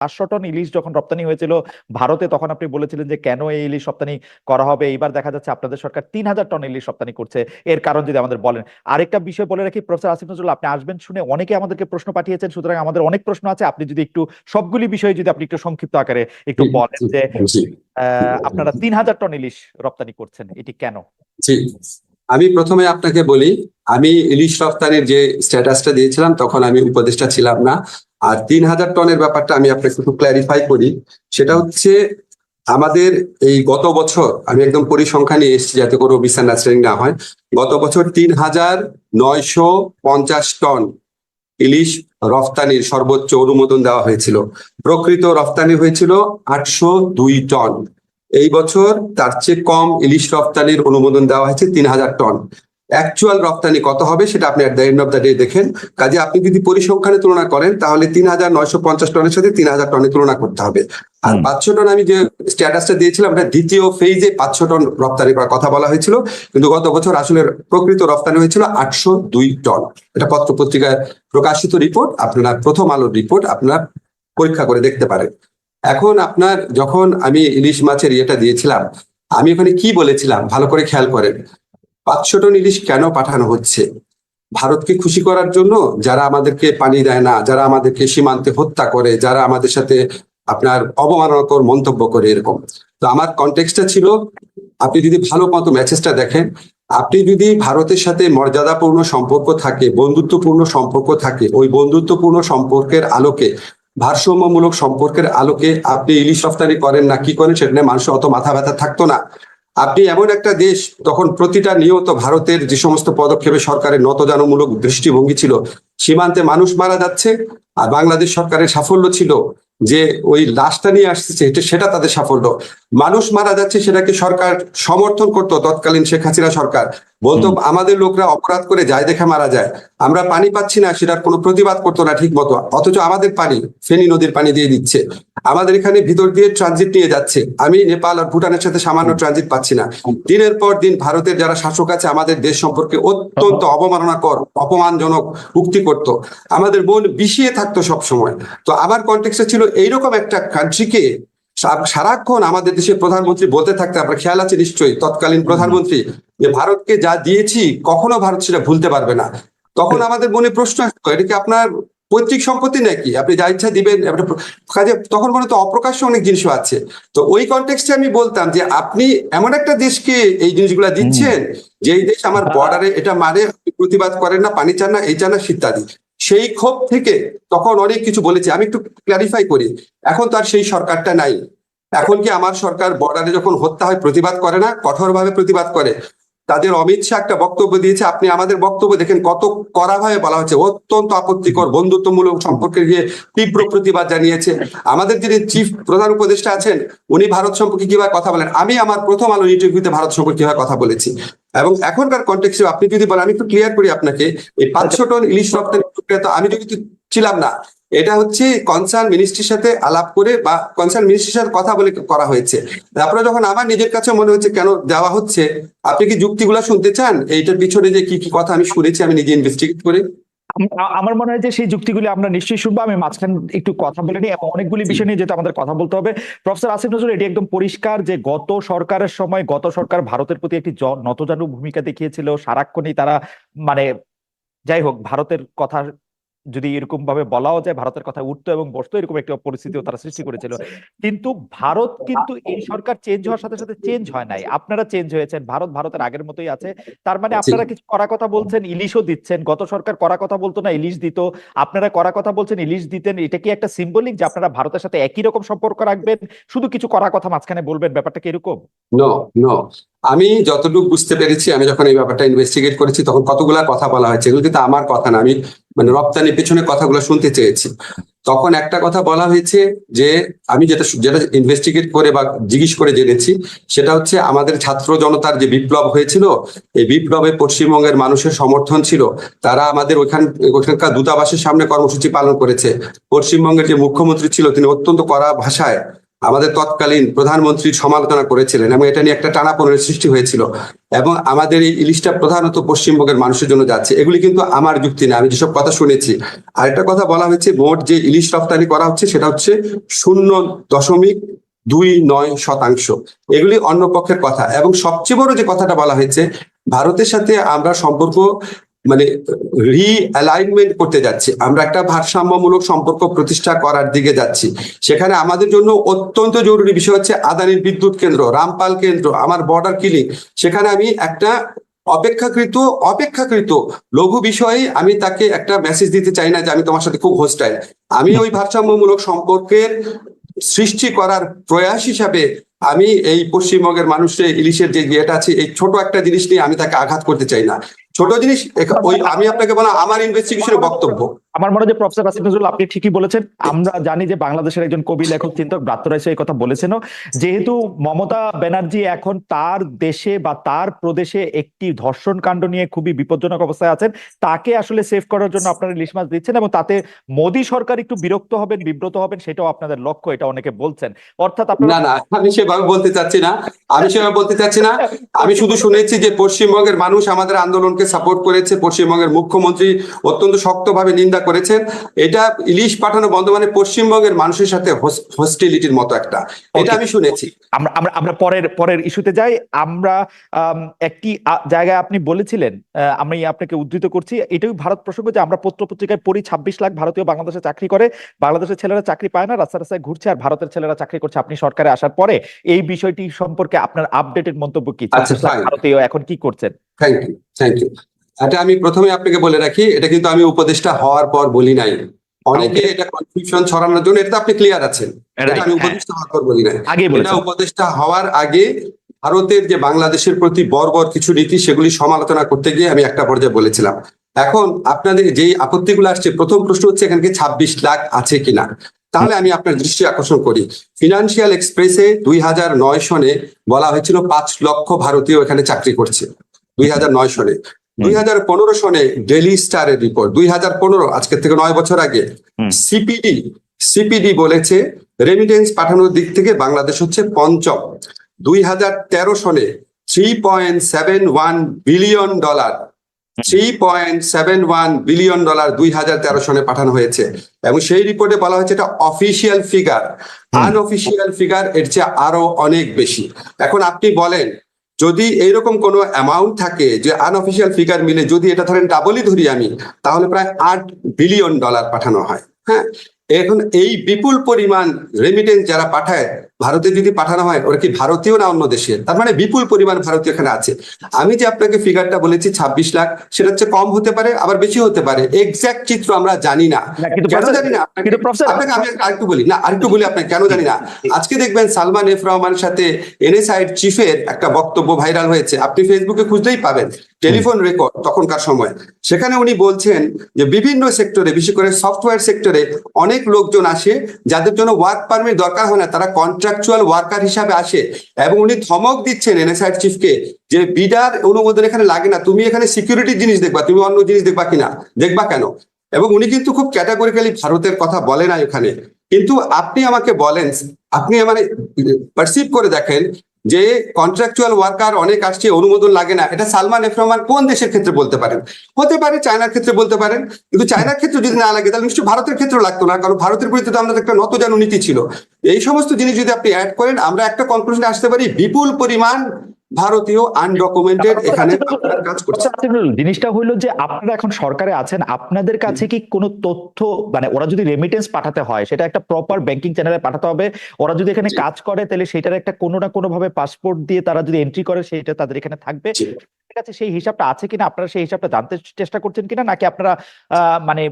500 ton ইলিশ যখন রপ্তানি হয়েছিল ভারতে, তখন আপনি বলেছিলেন যে কেন এই ইলিশ রপ্তানি করা হবে। এইবার দেখা যাচ্ছে আপনাদের সরকার 3,000 টন ইলিশ রপ্তানি করছে। এর কারণ যদি আমাদের বলেন। আরেকটা বিষয় বলে রাখি, প্রফেসর আসিফ নজরুল, আপনি আসবেন শুনে অনেকে আমাদেরকে প্রশ্ন পাঠিয়েছেন, সুতরাং আমাদের অনেক প্রশ্ন আছে। আপনি যদি একটু সবগুলি বিষয়ে যদি আপনি একটু সংক্ষিপ্ত আকারে একটু জি বলেন জি যে জি আপনারা 3,000 টন ইলিশ রপ্তানি করছেন, এটি কেন? জি। আমি প্রথমে আপনাকে বলি, আমি ইলিশ রপ্তানির যে স্ট্যাটাসটা দিয়েছিলাম তখন আমি উপদেষ্টা ছিলাম না। আর 3,000 টনের ব্যাপারটা আমি আপনাকে একটু ক্ল্যারিফাই করি। সেটা হচ্ছে আমাদের এই গত বছর, আমি একদম পরিসংখ্যান নিয়ে এসেছি যাতে কোনো মিসআন্ডারস্ট্যান্ডিং না হয়। গত বছর 3,950 টন ইলিশ রফতানির সর্বোচ্চ অনুমোদন দেওয়া হয়েছিল। প্রকৃত রফতানি হয়েছিল 802 টন। এই বছর তার চেয়ে কম ইলিশ রফতানির অনুমোদন দেওয়া হয়েছে 3,000 টন। অ্যাকচুয়াল রপ্তানি কত হবে সেটা আপনি at the end of the day দেখেন। কাজে আপনি যদি পরিসংখ্যানে তুলনা করেন তাহলে 3,950 টনের সাথে 3,000 টনের তুলনা করতে হবে। আর 500 টন আমি যে স্ট্যাটাসটা দিয়েছিলাম এটা দ্বিতীয় ফেজে 500 টন রপ্তানি করার কথা বলা হয়েছিল, কিন্তু গত বছর আসলে প্রকৃত রপ্তানি হয়েছিল 802 টন। এটা পত্র পত্রিকায় প্রকাশিত রিপোর্ট, আপনারা প্রথম আলোর রিপোর্ট আপনারা পরীক্ষা করে দেখতে পারেন। এখন আপনার যখন আমি ইলিশ মাছের ইয়েটা দিয়েছিলাম, আমি ওখানে কি বলেছিলাম ভালো করে খেয়াল করেন। 500 টন ইলিশ কেন পাঠানো হচ্ছে? ভারতকে খুশি করার জন্য, যারা আমাদেরকে পানি দেয় না, যারা আমাদেরকে সীমান্তে হত্যা করে, যারা আমাদের সাথে আপনার অবমাননাকর মন্তব্য করে, এরকম। তো আমার কনটেক্সটটা ছিল, আপনি যদি ভালো মতো মেসেজটা দেখেন, আপনি যদি ভারতের সাথে মর্যাদাপূর্ণ সম্পর্ক থাকে, বন্ধুত্বপূর্ণ সম্পর্ক থাকে, ওই বন্ধুত্বপূর্ণ সম্পর্কের আলোকে, ভারসাম্যমূলক সম্পর্কের আলোকে আপনি ইলিশ রফতানি করেন না কি করেন সেটা নিয়ে মানুষের অত মাথা ব্যথা থাকতো না। আপনি এমন একটা দেশ, তখন প্রতিটা নিয়ত ভারতের যে সমস্ত পদক্ষেপে সরকারের নতজানুমূলক দৃষ্টিভঙ্গি ছিল, সীমান্তে মানুষ মারা যাচ্ছে, আর বাংলাদেশ সরকারের সাফল্য ছিল যে ওই লাশটা নিয়ে আসছে, সেটা তাদের সাফল্য। মানুষ মারা যাচ্ছে সেটাকে সরকার সমর্থন করতো, তৎকালীন শেখ হাসিনা সরকার বলতো আমাদের লোকরা অপরাধ করে যায় দেখে মারা যায়, আমরা পানি পাচ্ছি না সেটার কোনো প্রতিবাদ করতো না ঠিক মতো, অথচ আমাদের পানি ফেনী নদীর পানি দিয়ে দিচ্ছে, আমাদের এখানে ভিতর দিয়ে ট্রানজিট নিয়ে যাচ্ছে। আমি নেপাল আর ভুটানের সাথে সামান্য ট্রানজিট পাচ্ছি না। দিনের পর দিন ভারতের যারা শাসক আছে আমাদের দেশ সম্পর্কে অত্যন্ত অবমাননাকর অপমানজনক উক্তি করত, আমাদের মন বিষিয়ে থাকতো সব সময়। তো আমার কনটেক্সটে ছিল এইরকম একটা কান্ট্রিকে সারাক্ষণ আমাদের দেশের প্রধানমন্ত্রী বলতে থাকতে, আপনার খেয়াল আছে নিশ্চয়ই, তৎকালীন প্রধানমন্ত্রী, যে ভারতকে যা দিয়েছি কখনো ভারত সেটা ভুলতে পারবে না। তখন আমাদের মনে প্রশ্ন আসতো, এটা কি আপনার পৈতৃক সম্পত্তি নাকি, আপনি যা ইচ্ছা দিবেন? কাজে তখন মনে তো অপ্রকাশ্য অনেক জিনিসও আছে। তো ওই কনটেক্সটে আমি বলতাম যে আপনি এমন একটা দেশকে এই জিনিসগুলা দিচ্ছেন, যেই দেশ আমার বর্ডারে এটা মানে, প্রতিবাদ করেন না, পানি চান না, এই চান না, ইত্যাদি। সেই ক্ষোভ থেকে তখন অনেক কিছু বলেছি। আমি একটু ক্লারিফাই করি, এখন তো আর সেই সরকারটা নাই। এখন কি আমার সরকার বর্ডারে যখন হত্যা হয় প্রতিবাদ করে না? কঠোরভাবে প্রতিবাদ করে। তাদের অমিত শাহ একটা বক্তব্য দিয়েছে, আপনি আমাদের বক্তব্য দেখেন কত কড়াভাবে বলা হচ্ছে, অত্যন্ত আপত্তিকর বন্ধুত্বমূলক সম্পর্কে গিয়ে তীব্র প্রতিবাদ জানিয়েছে। আমাদের যিনি চিফ প্রধান উপদেষ্টা আছেন উনি ভারত সম্পর্কে কিভাবে কথা বলেন, আমি আমার প্রথম আলো ইন্টারভিউতে ভারত সম্পর্কে কিভাবে কথা বলেছি। এবং এখনকার কনটেক্সটে আপনি যদি বলেন, আমি একটু ক্লিয়ার করি আপনাকে, এই 500 টন ইলিশ রপ্তানি প্রক্রিয়া তো আমি যদি ছিলাম না, এটা হচ্ছে কনসার্ন মিনিস্ট্রির সাথে আলাপ করে বা কনসার্ন মিনিস্ট্রির সাথে কথা বলে করা হয়েছে। তারপরে যখন আমার নিজের কাছে মনে হচ্ছে কেন দেওয়া হচ্ছে, আপনি কি যুক্তিগুলা শুনতে চান? এইটার পিছনে যে কি কি কথা আমি শুনেছি আমি নিজে ইনভেস্টিগেট করে। আমার মনে হয় যে সেই যুক্তিগুলি আমরা নিশ্চয়ই শুনবো। আমি মাঝখানে একটু কথা বলে নিই এবং অনেকগুলি বিষয় নিয়ে যেটা আমাদের কথা বলতে হবে। প্রফেসর আসিফ নজরুল, এটি একদম পরিষ্কার যে গত সরকারের সময় গত সরকার ভারতের প্রতি একটি নতজানু ভূমিকা দেখিয়েছিল। সারাক্ষণই তারা মানে যাই হোক ভারতের কথা যদি এরকম ভাবে বলাও যায়, ভারতের কথা উঠতো এবং বসতো, এরকম একটা পরিস্থিতিও তারা সৃষ্টি করেছিল। কিন্তু ভারত কিন্তু এই সরকার চেঞ্জ হওয়ার সাথে সাথে চেঞ্জ হয় নাই, আপনারা চেঞ্জ হয়েছেন। ভারত ভারতের আগের মতোই আছে। তার মানে আপনারা কিছু কড়া কথা বলছেন, ইলিশও দিচ্ছেন। গত সরকার কড়া কথা বলতো না, ইলিশ দিত। আপনারা কড়া কথা বলছেন, ইলিশ দিতেন। এটা কি একটা সিম্বলিক যে আপনারা ভারতের সাথে একই রকম সম্পর্ক রাখবেন, শুধু কিছু কড়া কথা মাঝখানে বলবেন? ব্যাপারটা কি এরকম? নো নো, আমি যতটুকু বুঝতে পেরেছি, আমি যখন এই ব্যাপারটা ইনভেস্টিগেট করেছি তখন কতগুলা কথা বলা হয়েছে, এগুলো কিন্তু আমার কথা না, আমি মানে রপ্তানির পেছনে কথাগুলো শুনতে চেয়েছি। তখন একটা কথা বলা হয়েছে যে, আমি যেটা যেটা ইনভেস্টিগেট করে বা জিজ্ঞেস করে জেনেছি, সেটা হচ্ছে আমাদের ছাত্র জনতার যে বিপ্লব হয়েছিল, এই বিপ্লবে পশ্চিমবঙ্গের মানুষের সমর্থন ছিল। তারা আমাদের ওইখানকার দূতাবাসের সামনে কর্মসূচি পালন করেছে। পশ্চিমবঙ্গের যে মুখ্যমন্ত্রী ছিল তিনি অত্যন্ত কড়া ভাষায় আমাদের তৎকালীন প্রধানমন্ত্রীর সমালোচনা করেছিলেন এবং এটা নিয়ে একটা টানাপোড়েনের সৃষ্টি হয়েছিল। এবং আমাদের এই ইলিশটা প্রধানত পশ্চিমবঙ্গের মানুষের জন্য যাচ্ছে, এগুলি কিন্তু আমার যুক্তি না, আমি যেসব কথা শুনেছি। আরেকটা কথা বলা হয়েছে, মোট যে ইলিশ রপ্তানি করা হচ্ছে সেটা হচ্ছে 0.29%। এগুলি অন্য পক্ষের কথা। এবং সবচেয়ে বড় যে কথাটা বলা হয়েছে, ভারতের সাথে আমরা সম্পর্ক মানে রিঅ্যালাইনমেন্ট করতে যাচ্ছি, আমরা একটা ভারসাম্যমূলক সম্পর্ক প্রতিষ্ঠা করার দিকে যাচ্ছি। সেখানে আমাদের জন্য অত্যন্ত জরুরি বিষয় হচ্ছে আদানির বিদ্যুৎ কেন্দ্র, রামপাল কেন্দ্র, আমার বর্ডার কিলিং। সেখানে আমি একটা অপেক্ষাকৃত লঘু বিষয়ে আমি তাকে একটা মেসেজ দিতে চাই না যে আমি তোমার সাথে খুব হোস্টাইল। আমি ওই ভারসাম্যমূলক সম্পর্কের সৃষ্টি করার প্রয়াস হিসাবে আমি এই পশ্চিমবঙ্গের মানুষের ইলিশের যে ইয়েটা আছে, এই ছোট একটা জিনিস নিয়ে আমি তাকে আঘাত করতে চাই না। ছোট জিনিস ওই আমি আপনাকে বলা আমার ইনভেস্টিগেশনের বক্তব্য। আমার মনে হয় যে প্রফেসর আসিফ নজরুল আপনি ঠিকই বলেছেন। আমরা জানি যে বাংলাদেশের একজন কবি, লেখক, চিন্তক ব্রাত্য রায় এই কথা বলেছেন। যেহেতু মমতা ব্যানার্জি এখন তার দেশে বা তার প্রদেশে একটি ধর্ষণ কাণ্ড নিয়ে খুবই বিপজ্জনক অবস্থায় আছেন, তাকে আসলে সেভ করার জন্য আপনারা ইলিশ মাছ দিচ্ছেন এবং তাতে মোদী সরকার একটু বিরক্ত হবেন, বিব্রত হবেন, সেটাও আপনাদের লক্ষ্য, এটা অনেকে বলছেন। অর্থাৎ না না, আমি সেভাবে বলতে চাচ্ছি না, আমি শুধু শুনেছি যে পশ্চিমবঙ্গের মানুষ আমাদের আন্দোলনকে সাপোর্ট করেছে, পশ্চিমবঙ্গের মুখ্যমন্ত্রী অত্যন্ত শক্তভাবে নিন্দা করেছেন। এটা ইলিশ পাঠানো বন্ধ মানে পশ্চিমবঙ্গের মানুষের সাথে হস্টিলিটির মতো একটা, এটা আমি শুনেছি। আমরা আমরা আমরা পরের ইস্যুতে যাই। আমরা একটি জায়গায় আপনি বলেছিলেন, আমি আপনাকে উদ্ধৃত করছি, এটাই ভারত প্রসঙ্গ, যে আমরা পত্র পত্রিকায় পড়ি 26 লাখ ভারতীয় বাংলাদেশে চাকরি করে, বাংলাদেশের ছেলেরা চাকরি পায় না, রাস্তায় রাস্তায় ঘুরছে, আর ভারতের ছেলেরা চাকরি করছে। আপনি সরকারে আসার পরে এই বিষয়টি সম্পর্কে আপনার আপডেটেড মন্তব্য কি? 26 লাখ ভারতীয় এখন কি করছেন? Thank you. এটা আমি প্রথমে আপনাকে বলে রাখি, এটা কিন্তু আমি উপদেষ্টা হওয়ার পর বলি নাই। অনেকে এটা কনফিউশন ছড়ানোর জন্য, এটা আপনি ক্লিয়ার আছেন, এটা আমি উপদেষ্টা হওয়ার পর বলি নাই। এটা উপদেষ্টা হওয়ার আগে ভারতের যে বাংলাদেশের প্রতি বর্বর কিছু নীতি, সেগুলি সমালোচনা করতে গিয়ে আমি একটা পর্যায়ে বলেছিলাম। এখন আপনাদের যেই আপত্তিগুলো আসছে, প্রথম প্রশ্ন হচ্ছে এখানে 26 লাখ আছে কিনা। তাহলে আমি আপনার দৃষ্টি আকর্ষণ করি, ফিনান্সিয়াল এক্সপ্রেসে 2009 সনে বলা হয়েছিল 5 লক্ষ ভারতীয় এখানে চাকরি করছে 2009 সনে। 2015 সনে ডেইলি স্টারের রিপোর্ট, 2015 আজকের থেকে 9 বছর আগে, সিপিডি বলেছে রেমিটেন্স পাঠানোর দিক থেকে বাংলাদেশ হচ্ছে পঞ্চম। 2013 সনে $3.71 বিলিয়ন, $3.71 বিলিয়ন 2013 সনে পাঠানো হয়েছে। এবং সেই রিপোর্টে বলা হয়েছে এটা অফিসিয়াল ফিগার, আনঅফিসিয়াল ফিগার এর চেয়ে আরো অনেক বেশি। এখন আপনি বলেন, যদি এইরকম কোনো অ্যামাউন্ট থাকে যে আনঅফিসিয়াল ফিগার মিলে যদি এটা ধরেন ডাবলই ধরি আমি, তাহলে প্রায় $8 বিলিয়ন পাঠানো হয়। হ্যাঁ, এখন এই বিপুল পরিমাণ রেমিটেন্স যারা পাঠায় ভারতে, যদি পাঠানো হয়, ওরা কি ভারতীয় না অন্য দেশের? তার মানে বিপুল পরিমাণ ভারতীয় এখানে আছে। আমি যে আপনাকে ফিগারটা বলেছি 26 লাখ, সেটা হচ্ছে কম হতে পারে, আবার বেশি হতে পারে, এক্সাক্ট চিত্র আমরা জানি না। কেন জানি না আপনাকে আমি আরেকটু বলি আপনাকে কেন জানি না। আজকে দেখবেন সালমান এফ রহমানের সাথে এনএসআই চিফের একটা বক্তব্য ভাইরাল হয়েছে, আপনি ফেসবুকে খুঁজলেই পাবেন, টেলিফোন রেকর্ড তখনকার সময়। সেখানে উনি বলছেন যে বিভিন্ন সেক্টরে, বিশেষ করে সফটওয়্যার সেক্টরে অনেক লোকজন আসে যাদের জন্য ওয়ার্ক পারমিট দরকার হয় না, তারা কন্ট্রাকচুয়াল ওয়ার্কার হিসাবে আসে। এবং উনি ধমক দিচ্ছেন এনএসআই চিফকে যে বিডার অনুমোদন এখানে লাগে না, তুমি এখানে সিকিউরিটি জিনিস দেখবা, তুমি অন্য জিনিস দেখবা কিনা, দেখবা কেন? এবং উনি কিন্তু খুব ক্যাটাগরিক্যালি ভারতের কথা বলে না এখানে। কিন্তু আপনি আমাকে বলেন, আপনি মানে পারসিভ করে দেখেন যে কন্ট্রাকচুয়াল ওয়ার্কার অনেক আসছে, অনুমোদন লাগে না, এটা সালমান এফ রহমান কোন দেশের ক্ষেত্রে বলতে পারেন? হতে পারে চায়নার ক্ষেত্রে বলতে পারেন, কিন্তু চায়নার ক্ষেত্রে যদি না লাগে তাহলে নিশ্চয়ই ভারতের ক্ষেত্রে লাগতো না, কারণ ভারতের প্রতি তো আমাদের একটা নতজানু নীতি ছিল। এই সমস্ত জিনিস যদি আপনি অ্যাড করেন, আমরা একটা কনক্লুশনে আসতে পারি, বিপুল পরিমাণ ভারতীয় আনডকুমেন্টেড এখানে কাজ করছে। জিনিসটা হইলো যে আপনারা এখন সরকারে আছেন, আপনাদের কাছে কি কোনো তথ্য, মানে ওরা যদি রেমিটেন্স পাঠাতে হয় সেটা একটা প্রপার ব্যাংকিং চ্যানেলে পাঠাতে হবে, ওরা যদি এখানে কাজ করে তাহলে সেটার একটা কোনো না কোনো ভাবে পাসপোর্ট দিয়ে তারা যদি এন্ট্রি করে সেটা তাদের এখানে থাকবে। কাছে সেই হিসাবটা আছে কিনা, আপনারা সেই হিসাবটা জানতে চেষ্টা করছেন কিনা, নাকি আপনারা মানে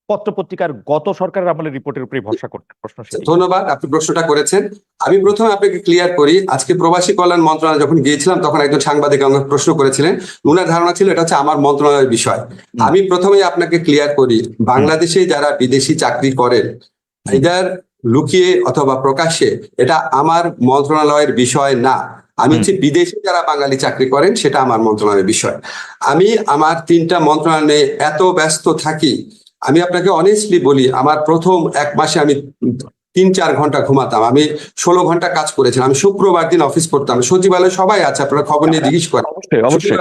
পত্র পত্রিকার গত সরকারের আমলের রিপোর্টের উপরে ভরসা করতে? প্রশ্ন। ধন্যবাদ, আপনি প্রশ্নটা করেছেন। আমি প্রথমে আপনাকে ক্লিয়ার করি, আজকে প্রবাসী কল্যাণ মন্ত্রণালয় যখন গিয়েছিলাম তখন একজন সাংবাদিক আমাকে প্রশ্ন করেছিলেন, ওনার ধারণা ছিল এটা হচ্ছে আমার মন্ত্রণালয়ের বিষয়। আমি প্রথমেই আপনাকে ক্লিয়ার করি, বাংলাদেশে যারা বিদেশি চাকরি করেন, এদের লুকিয়ে অথবা প্রকাশ্যে, এটা আমার মন্ত্রণালয়ের বিষয় না। আমি হচ্ছে বিদেশে যারা বাঙালি চাকরি করেন, সেটা আমার মন্ত্রণালয়ের বিষয়। আমি আমার 3টা মন্ত্রণালয়ে এত ব্যস্ত থাকি, আমি আপনাকে অনেস্টলি বলি, আমার প্রথম 1 মাসে আমি 3-4 ঘন্টা ঘুমাতাম, আমি 16 ঘন্টা কাজ করেছিলাম, আমি শুক্রবার দিন অফিস করতাম, সচিবালয়ে সবাই আছে, আপনারা খবর নিয়ে জিজ্ঞেস করেন। অবশ্যই অবশ্যই।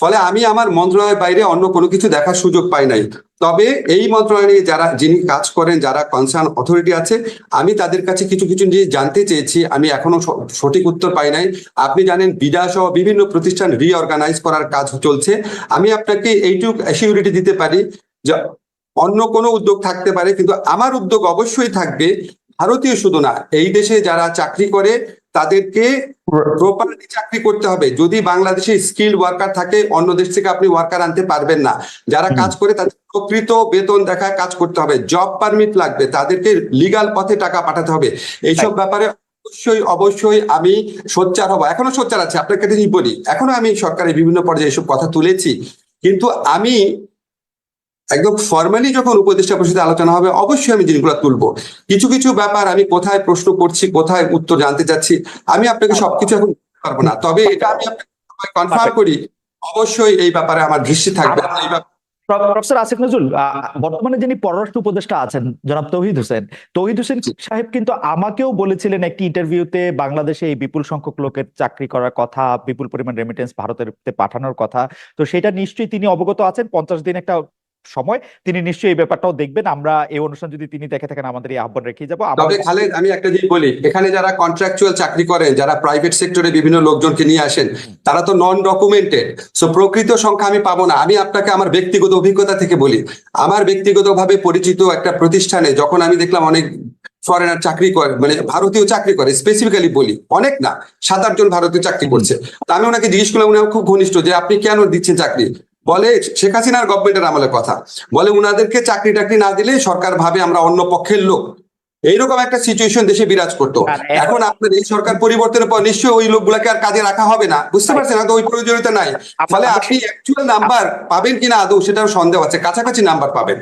ফলে আমি আমার মন্ত্রণালয়ের বাইরে অন্য কোনো কিছু দেখার সুযোগ পাই নাই। তবে এই মন্ত্রণালয়ে যিনি কাজ করেন, যারা কনসার্ন অথরিটি আছে, আমি তাদের কাছে কিছু কিছু জিনিস জানতে চেয়েছি, আমি এখনো সঠিক উত্তর পাই নাই। আপনি জানেন বিডা সহ বিভিন্ন প্রতিষ্ঠান রিঅর্গানাইজ করার কাজ চলছে। আমি আপনাকে এইটুকু অ্যাসিউরিটি দিতে পারি যে অন্য কোনো উদ্যোগ থাকতে পারে, কিন্তু আমার উদ্যোগ অবশ্যই থাকবে। ভারতীয় শুধু না, এই দেশে যারা চাকরি করে তাদেরকে প্রপারলি চাকরি করতে হবে। যদি বাংলাদেশে স্কিল্ড ওয়ার্কার থাকে, অন্য দেশ থেকে আপনি ওয়ার্কার আনতে পারবেন না। যারা কাজ করে তাদের প্রকৃত বেতন দেখায় কাজ করতে হবে, জব পারমিট লাগবে, তাদেরকে লিগাল পথে টাকা পাঠাতে হবে। এইসব ব্যাপারে অবশ্যই অবশ্যই আমি সোচ্চার হব, এখনো সোচ্চার আছে। আপনার কাছে বলি, এখনো আমি সরকারের বিভিন্ন পর্যায়ে এসব কথা তুলেছি, কিন্তু আমি একদম ফর্মালি যখন উপদেষ্টা পরিষদে আলোচনা হবে অবশ্যই আমি জিনিসগুলো তুলবো। কিছু কিছু ব্যাপার আমি কোথায় প্রশ্ন করছি, কোথায় উত্তর জানতে চাচ্ছি, আমি আপনাকে সবকিছু এখন বলতে পারবো না। তবে এটা আমি আপনাকে কনফার্ম করি, অবশ্যই এই ব্যাপারে আমার দৃষ্টি থাকবে। এই ব্যাপারে প্রফেসর আসিফ নজরুল, বর্তমানে যিনি পররাষ্ট্র উপদেষ্টা আছেন জনাব তৌহিদ হোসেন সাহেব কিন্তু আমাকেও বলেছিলেন একটি ইন্টারভিউতে, বাংলাদেশে এই বিপুল সংখ্যক লোকের চাকরি করার কথা, বিপুল পরিমাণ রেমিটেন্স ভারতের পাঠানোর কথা। তো সেটা নিশ্চয়ই তিনি অবগত আছেন। 50 দিন একটা সময়, তিনি নিশ্চয়ই এই ব্যাপারটাও দেখবেন। আমরা এই অনুষ্ঠান যদি তিনি দেখে থাকেন, আমাদের এই আহ্বান রেখে যাবো। তবে খালেদ, আমি একটা জিনিস বলি, এখানে যারা কন্ট্রাকচুয়াল চাকরি করেন, যারা প্রাইভেট সেক্টরে বিভিন্ন লোকজনকে নিয়ে আসেন, তারা তো নন ডকুমেন্টেড। সো প্রকৃত সংখ্যা আমি পাবো না। আমি আপনাকে আমার ব্যক্তিগত অভিজ্ঞতা থেকে বলি, আমার ব্যক্তিগতভাবে পরিচিত একটা প্রতিষ্ঠানে যখন আমি দেখলাম অনেক ফরেনার চাকরি করে, মানে ভারতীয় চাকরি করে, স্পেসিফিক্যালি বলি অনেক না, 7-8 জন ভারতীয় চাকরি করছে। তো আমি ওনাকে জিজ্ঞেস করলাম, উনি খুব ঘনিষ্ঠ, যে আপনি কেন দিচ্ছেন চাকরি? বলে শেখ হাসিনার গভর্নমেন্টের আমলের কথা, বলে উনাদেরকে চাকরি টাকরি না দিলে সরকার ভাবে আমরা অন্য পক্ষের লোক। এইরকম একটা সিচুয়েশন দেশে বিরাজ করতো। এখন আপনার এই সরকার পরিবর্তনের পর নিশ্চয়ই ওই লোকগুলাকে আর কাজে রাখা হবে না, বুঝতে পারছেন? হয়তো ওই প্রয়োজনীয়তা নাই। ফলে আপনি অ্যাকচুয়াল নাম্বার পাবেন কিনা আদৌ সেটাও সন্দেহ আছে, কাছাকাছি নাম্বার পাবেন।